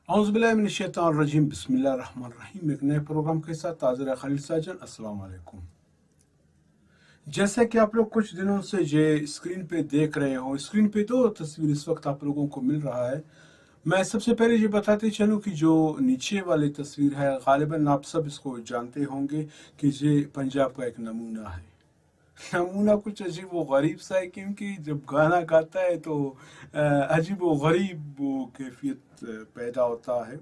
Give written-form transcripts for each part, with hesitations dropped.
औज़ुबिल्लाहिमिनश्शैतानिर्रजीम बिस्मिल्लाहिर्रहमानिर्रहीम। एक नए प्रोग्राम के साथ ताज़र खलील साजन अस्सलाम वालेकुम। जैसे कि आप लोग कुछ दिनों से ये स्क्रीन पे देख रहे हो, स्क्रीन पे दो तस्वीर इस वक्त आप लोगों को मिल रहा है। मैं सबसे पहले ये बताते चलूँ कि जो नीचे वाली तस्वीर है, गालिबन आप सब इसको जानते होंगे कि ये पंजाब का एक नमूना है। नमूना कुछ अजीब व गरीब सा है, क्योंकि जब गाना गाता है तो अजीब व गरीब वो कैफियत पैदा होता है।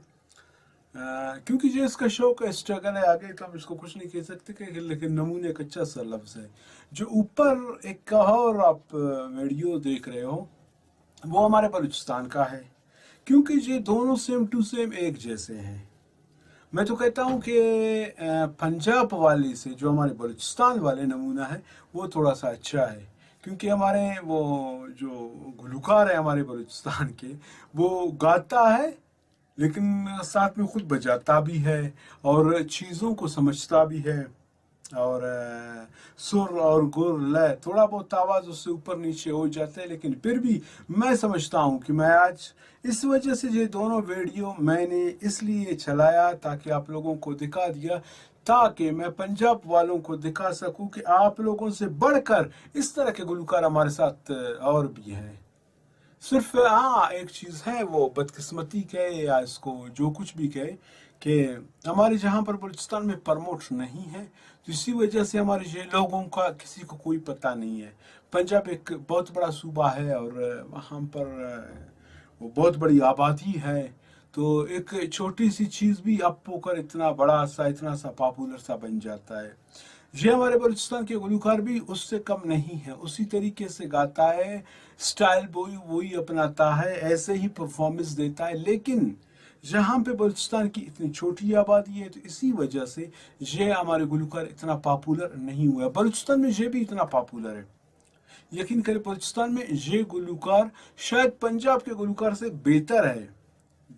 क्योंकि जो इसका शौक है, स्ट्रगल है, आगे तो हम इसको कुछ नहीं कह सकते कि, लेकिन नमूने एक अच्छा सा लफ्ज़ है। जो ऊपर एक और आप वीडियो देख रहे हो वो हमारे बलूचिस्तान का है, क्योंकि ये दोनों सेम टू सेम एक जैसे हैं। मैं तो कहता हूँ कि पंजाब वाले से जो हमारे बलूचिस्तान वाले नमूना है वो थोड़ा सा अच्छा है, क्योंकि हमारे वो जो गुलकार है हमारे बलूचिस्तान के, वो गाता है लेकिन साथ में खुद बजाता भी है और चीज़ों को समझता भी है, और सुर और गुर लय थोड़ा बहुत आवाज़ उससे ऊपर नीचे हो जाते हैं, लेकिन फिर भी मैं समझता हूँ कि मैं आज इस वजह से ये दोनों वीडियो मैंने इसलिए चलाया ताकि आप लोगों को दिखा दिया, ताकि मैं पंजाब वालों को दिखा सकूं कि आप लोगों से बढ़कर इस तरह के गुलकार हमारे साथ और भी हैं। सिर्फ हाँ एक चीज़ है, वो बदकिस्मती कहे या इसको जो कुछ भी कहे, कि हमारे जहाँ पर बलूचिस्तान में प्रमोट नहीं है, तो इसी वजह से हमारे ये लोगों का किसी को कोई पता नहीं है। पंजाब एक बहुत बड़ा सूबा है और वहाँ पर वो बहुत बड़ी आबादी है, तो एक छोटी सी चीज़ भी अप होकर इतना बड़ा सा इतना सा पॉपुलर सा बन जाता है। ये हमारे बलूचिस्तान के गुलकार भी उससे कम नहीं है, उसी तरीके से गाता है, स्टाइल वही अपनाता है, ऐसे ही परफॉर्मेंस देता है। लेकिन जहाँ पे बलूचिस्तान की इतनी छोटी आबादी है, तो इसी वजह से ये हमारे गुलकार इतना पॉपुलर नहीं हुआ। बलूचिस्तान में ये भी इतना पॉपुलर है, यकीन करें बलूचिस्तान में ये गुलकार शायद पंजाब के गुलकार से बेहतर है,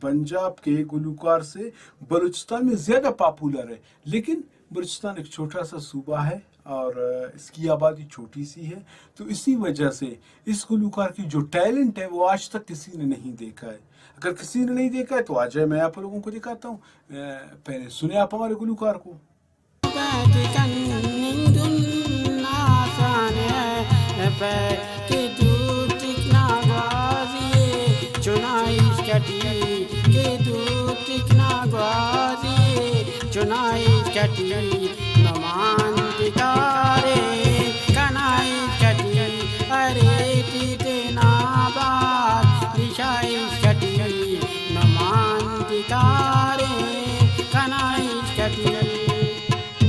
पंजाब के गुलकार से बलूचिस्तान में ज़्यादा पॉपुलर है। लेकिन बलूचिस्तान एक छोटा सा सूबा है और इसकी आबादी छोटी सी है, तो इसी वजह से इस गुलकार की जो टैलेंट है वो आज तक किसी ने नहीं देखा है। अगर किसी ने नहीं देखा है तो आ जाए, मैं आप लोगों को दिखाता हूँ। पहले सुने आप हमारे गुलकार को।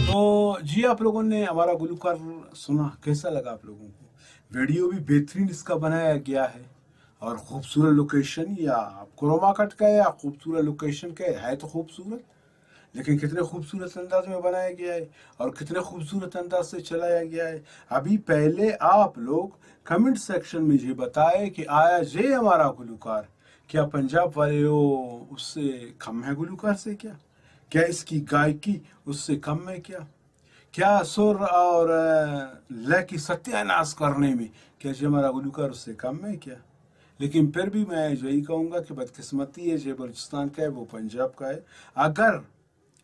तो जी आप लोगों ने हमारा गुलकार सुना, कैसा लगा आप लोगों को? वीडियो भी बेहतरीन इसका बनाया गया है और खूबसूरत लोकेशन, या आप क्रोमा कट का या खूबसूरत लोकेशन का है तो खूबसूरत, लेकिन कितने खूबसूरत अंदाज में बनाया गया है और कितने खूबसूरत अंदाज से चलाया गया है। अभी पहले आप लोग कमेंट सेक्शन में ये बताए कि आया ये हमारा गुलकार क्या पंजाब वाले हो उससे कम है गुलकार से? क्या इसकी गायकी उससे कम है? क्या सुर और लय की सत्यानाश करने में क्या ये हमारा गुलकार उससे कम है क्या? लेकिन फिर भी मैं यही कहूँगा कि बदकिस्मती है, ये बलूचिस्तान का है, वो पंजाब का है। अगर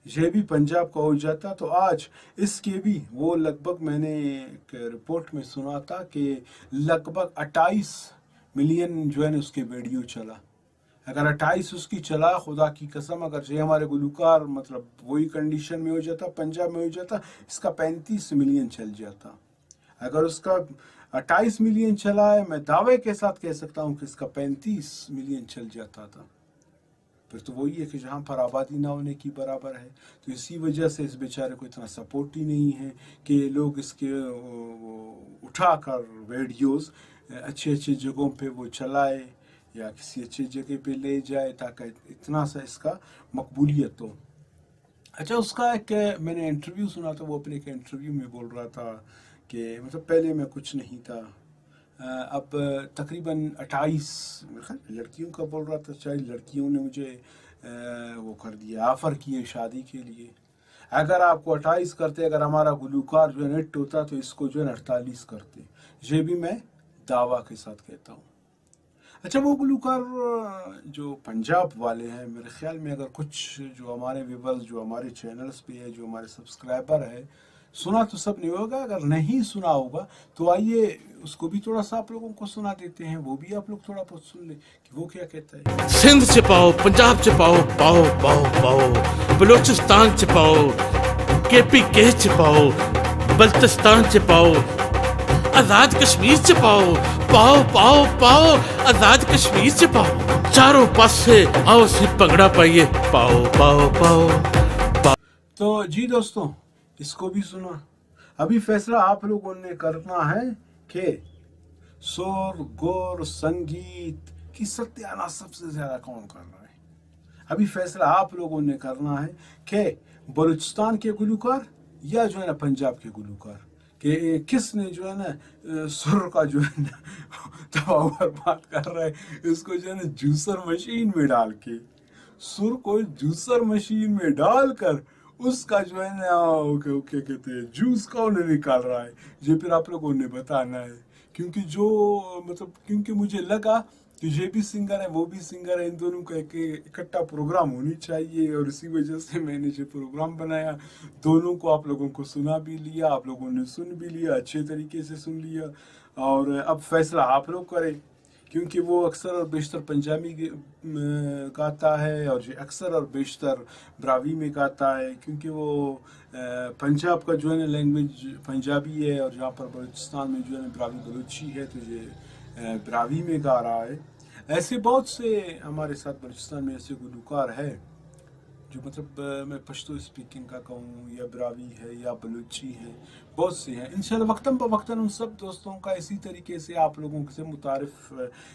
ये भी पंजाब का हो जाता तो आज इसके भी वो लगभग, मैंने एक रिपोर्ट में सुना था कि लगभग 28 मिलियन जो है ना उसके वीडियो चला। अगर 28 उसकी चला, खुदा की कसम, अगर ये हमारे गुलकार मतलब वही कंडीशन में हो जाता, पंजाब में हो जाता, इसका 35 मिलियन चल जाता। अगर उसका 28 मिलियन चला है, मैं दावे के साथ कह सकता हूँ कि इसका 35 मिलियन चल जाता था। फिर तो वही है कि जहाँ पर आबादी ना होने की बराबर है, तो इसी वजह से इस बेचारे को इतना सपोर्ट ही नहीं है कि लोग इसके उठाकर वीडियोस अच्छे अच्छे जगहों पे वो चलाए या किसी अच्छी जगह पे ले जाए ताकि इतना सा इसका मकबूलियत हो। अच्छा, उसका एक मैंने इंटरव्यू सुना था, वो अपने एक इंटरव्यू में बोल रहा था कि मतलब पहले मैं कुछ नहीं था, अब तकरीबन 28 लड़कियों का बोल रहा था, चाहे लड़कियों ने मुझे वो कर दिया, ऑफ़र किए शादी के लिए। अगर आपको 28 करते, अगर हमारा गुलकार जो है नेट होता तो इसको जो है 48 करते। ये भी मैं दावा के साथ कहता हूँ। اچھا وہ گلوکار جو پنجاب والے ہیں، میرے خیال میں اگر کچھ جو ہمارے ویورز جو ہمارے چینلز پہ ہے، جو ہمارے سبسکرائبر ہے، سنا تو سب نہیں ہوگا، اگر نہیں سنا ہوگا تو آئیے اس کو بھی تھوڑا سا آپ لوگوں کو سنا دیتے ہیں، وہ بھی آپ لوگ تھوڑا بہت سن لیں کہ وہ کیا کہتا ہے۔ سندھ سے پاؤ، پنجاب سے پاؤ، پاؤ پاؤ پاؤ، بلوچستان سے پاؤ، کے پی کے سے پاؤ، بلتستان سے پاؤ، آزاد کشمیر سے پاؤ، پاؤ پاؤ پاؤ، آزاد کشمیر سے پاؤ، چاروں پاس سے آؤ سی پگڑا پائیے، پاؤ پاؤ پاؤ۔ تو جی دوستوں، اس کو بھی سنا۔ ابھی فیصلہ آپ لوگوں نے کرنا ہے کہ سور گور سنگیت کی ستیانہ سب سے زیادہ کون کر رہا ہے۔ ابھی فیصلہ آپ لوگوں نے کرنا ہے کہ بلوچستان کے گلوکار یا جو ہے نا پنجاب کے گلوکار، کہ کس نے جو ہے نا سر کا جو ہے نا تباہ برباد کر رہا ہے، اس کو جو ہے نا جوسر مشین میں ڈال کے، سر کو جوسر مشین میں ڈال کر اس کا جو ہے نا کیا کہتے ہیں جوس کون نکال رہا ہے، یہ پھر آپ لوگوں نے بتانا ہے۔ کیونکہ جو کیونکہ مجھے لگا کہ یہ بھی سنگر ہے وہ بھی سنگر ہے، ان دونوں کا ایک اکٹھا پروگرام ہونی چاہیے، اور اسی وجہ سے میں نے یہ پروگرام بنایا۔ دونوں کو آپ لوگوں کو سنا بھی لیا، آپ لوگوں نے سن بھی لیا، اچھے طریقے سے سن لیا، اور اب فیصلہ آپ لوگ کریں، کیونکہ وہ اکثر اور بیشتر پنجابی گاتا ہے، اور یہ اکثر اور بیشتر براوی میں گاتا ہے، کیونکہ وہ پنجاب کا جو ہے نا لینگویج پنجابی ہے، اور جہاں پر بلوچستان میں جو ہے نا براوی بلوچی ہے، تو یہ براوی میں گا رہا ہے۔ ایسے بہت سے ہمارے ساتھ بلوچستان میں ایسے گلوکار ہے جو میں پشتو اسپیکنگ کا کہوں، یا براوی ہے یا بلوچی ہے، بہت سے ہیں۔ انشاءاللہ وقتاً بوقتاً ان سب دوستوں کا اسی طریقے سے آپ لوگوں سے متعارف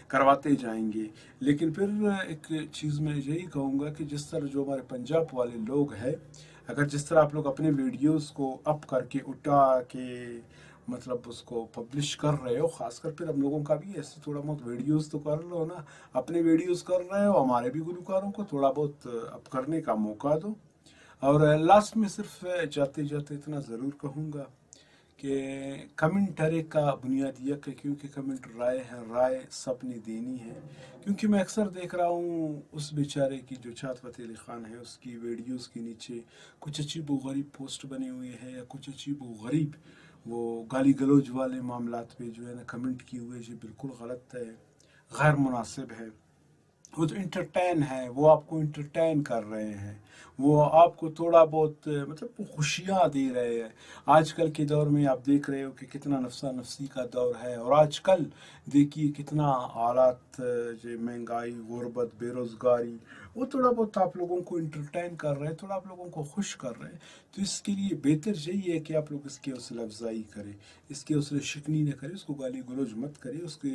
کرواتے جائیں گے۔ لیکن پھر ایک چیز میں یہی کہوں گا کہ جس طرح جو ہمارے پنجاب والے لوگ ہیں، اگر جس طرح آپ لوگ اپنے ویڈیوز کو اپ کر کے اٹھا کے اس کو پبلش کر رہے ہو، خاص کر پھر ہم لوگوں کا بھی ایسے تھوڑا بہت ویڈیوز تو کر لو نا، اپنے ویڈیوز کر رہے ہو، ہمارے بھی گلوکاروں کو تھوڑا بہت اپ کرنے کا موقع دو۔ اور لاسٹ میں صرف جاتے جاتے اتنا ضرور کہوں گا کہ کمنٹ ہر ایک کا بنیاد یک ہے، کیونکہ کمنٹ رائے ہے، رائے سب نے دینی ہے۔ کیونکہ میں اکثر دیکھ رہا ہوں اس بیچارے کی جو چھات فتح علی خان ہے، اس کی ویڈیوز کے نیچے کچھ عجیب و غریب پوسٹ بنے ہوئے ہیں، یا کچھ عجیب و غریب وہ گالی گلوج والے معاملات پہ جو ہے نا کمنٹ کیے ہوئے، یہ بالکل غلط ہے، غیر مناسب ہے۔ وہ تو انٹرٹین ہے، وہ آپ کو انٹرٹین کر رہے ہیں، وہ آپ کو تھوڑا بہت خوشیاں دے رہے ہیں۔ آج کل کے دور میں آپ دیکھ رہے ہو کہ کتنا نفسا نفسی کا دور ہے، اور آج کل دیکھیے کتنا حالات، مہنگائی، غربت، بے روزگاری، وہ تھوڑا بہت آپ لوگوں کو انٹرٹین کر رہے ہیں، تھوڑا آپ لوگوں کو خوش کر رہے ہیں۔ تو اس کے لیے بہتر یہی ہے کہ آپ لوگ اس کی حوصلہ افزائی کریں، اس کی حوصلہ شکنی نہ کریں، اس کو گالی گلوج مت کریں، اس کے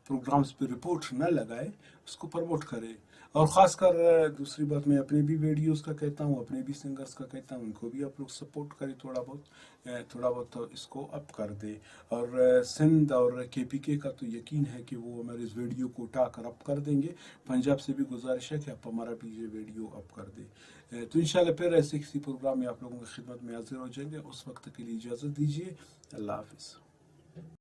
پروگرامز پہ رپورٹ نہ لگائے، اس کو پروموٹ کرے۔ اور خاص کر دوسری بات میں اپنے بھی ویڈیوز کا کہتا ہوں، اپنے بھی سنگرز کا کہتا ہوں، ان کو بھی آپ لوگ سپورٹ کریں، تھوڑا بہت اس کو اپ کر دے۔ اور سندھ اور کے پی کے کا تو یقین ہے کہ وہ ہمارے اس ویڈیو کو اٹھا کر اپ کر دیں گے۔ پنجاب سے بھی گزارش ہے کہ آپ ہمارا بھی یہ ویڈیو اپ کر دیں۔ تو انشاءاللہ پھر ایسے کسی پروگرام میں آپ لوگوں کی خدمت میں حاضر ہو جائیں گے۔ اس وقت کے لیے اجازت دیجیے، اللہ حافظ۔